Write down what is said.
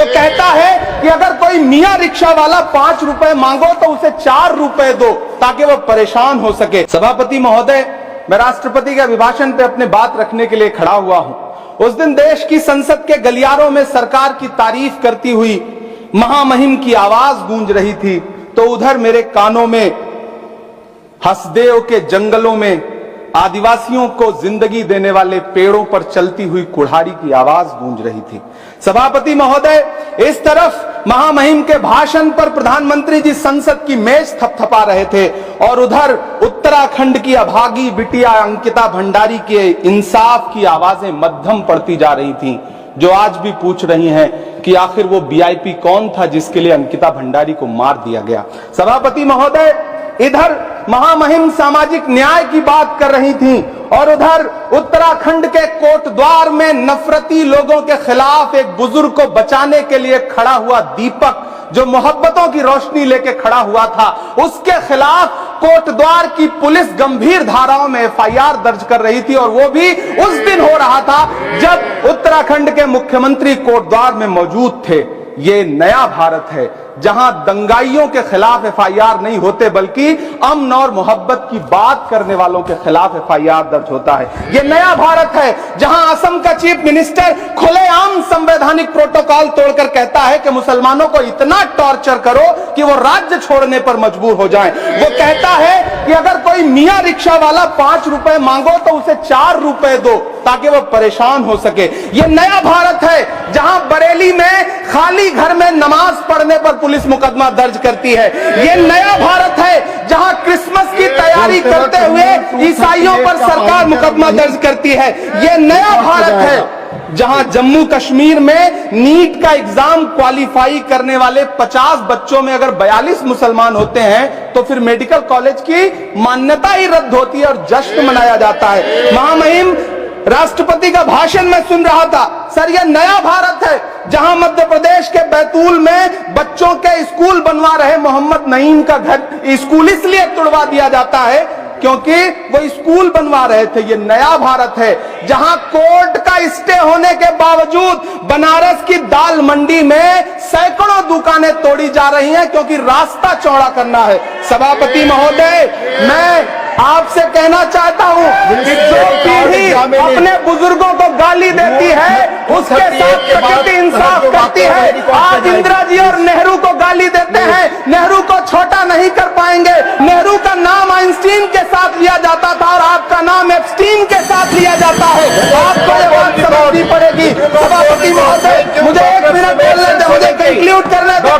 वो कहता है कि अगर कोई मियां रिक्शा वाला 5 रुपए मांगो तो उसे 4 रुपए दो ताकि वो परेशान हो सके। सभापति महोदय, मैं राष्ट्रपति के अभिभाषण पे अपनी बात रखने के लिए खड़ा हुआ हूं। उस दिन देश की संसद के गलियारों में सरकार की तारीफ करती हुई महामहिम की आवाज गूंज रही थी, तो उधर मेरे कानों में हसदेव के जंगलों में आदिवासियों को जिंदगी देने वाले पेड़ों पर चलती हुई कुल्हाड़ी की आवाज गूंज रही थी। सभापति महोदय, इस तरफ महामहिम के भाषण पर प्रधानमंत्री जी संसद की मेज थपथपा रहे थे और उधर उत्तराखंड की अभागी बिटिया अंकिता भंडारी के इंसाफ की आवाजें मध्यम पड़ती जा रही थीं, जो आज भी पूछ रही हैं कि आखिर वो वीआईपी कौन था जिसके लिए अंकिता भंडारी को मार दिया गया। सभापति महोदय, इधर महामहिम सामाजिक न्याय की बात कर रही थी और उधर उत्तराखंड के कोटद्वार में नफरती लोगों के खिलाफ एक बुजुर्ग को बचाने के लिए खड़ा हुआ दीपक, जो मोहब्बतों की रोशनी लेके खड़ा हुआ था, उसके खिलाफ कोटद्वार की पुलिस गंभीर धाराओं में एफआईआर दर्ज कर रही थी। और वो भी उस दिन हो रहा था जब उत्तराखंड के मुख्यमंत्री कोटद्वार में मौजूद थे। ये नया भारत है जहां दंगाइयों के खिलाफ एफआईआर नहीं होते, बल्कि अमन और मोहब्बत की बात करने वालों के खिलाफ एफआईआर दर्ज होता है। ये नया भारत है जहां असम का चीफ मिनिस्टर खुलेआम संवैधानिक प्रोटोकॉल तोड़कर कहता है कि मुसलमानों को इतना टॉर्चर करो कि वो राज्य छोड़ने पर मजबूर हो जाएं। वो कहता है कि अगर कोई मियां रिक्शा वाला 5 रुपए मांगो तो उसे 4 रुपए दो ताकि वो परेशान हो सके। ये नया भारत है जहां बरेली में खाली घर में नमाज पढ़ने पर पुलिस मुकदमा दर्ज करती है। ये नया भारत है जहां क्रिसमस की तैयारी करते हुए ईसाइयों पर सरकार मुकदमा दर्ज करती है। ये नया भारत है जहां जम्मू कश्मीर में नीट का एग्जाम क्वालिफाई करने वाले 50 बच्चों में अगर 42 मुसलमान होते हैं तो फिर मेडिकल कॉलेज की मान्यता ही रद्द होती है और जश्न मनाया जाता है। महामहिम राष्ट्रपति का भाषण में सुन रहा था। सर, यह नया भारत है जहां मध्य प्रदेश के बैतूल में बच्चों के स्कूल बनवा रहे मोहम्मद नईम का घर स्कूल इसलिए तुड़वा दिया जाता है क्योंकि वो स्कूल बनवा रहे थे। ये नया भारत है जहां कोर्ट का स्टे होने के बावजूद बनारस की दाल मंडी में सैकड़ों दुकानें तोड़ी जा रही हैं क्योंकि रास्ता चौड़ा करना है। सभापति महोदय, मैं आपसे कहना चाहता हूं कि जो पीढ़ी अपने बुजुर्गों को गाली देती है उसके साथ प्रकृति इंसाफ करती है। आज इंदिरा जी और नेहरू को गाली देते हैं, नेहरू को छोटा नहीं कर पाएंगे। नेहरू का नाम आइंस्टीन के साथ लिया जाता था और आपका नाम एप्स्टीन के साथ लिया जाता है। आपको ये बात समझनी पड़ेगी। सभापति महोदय, मुझे 1 मिनट बोलने दे, मुझे कंक्लूड करने दो।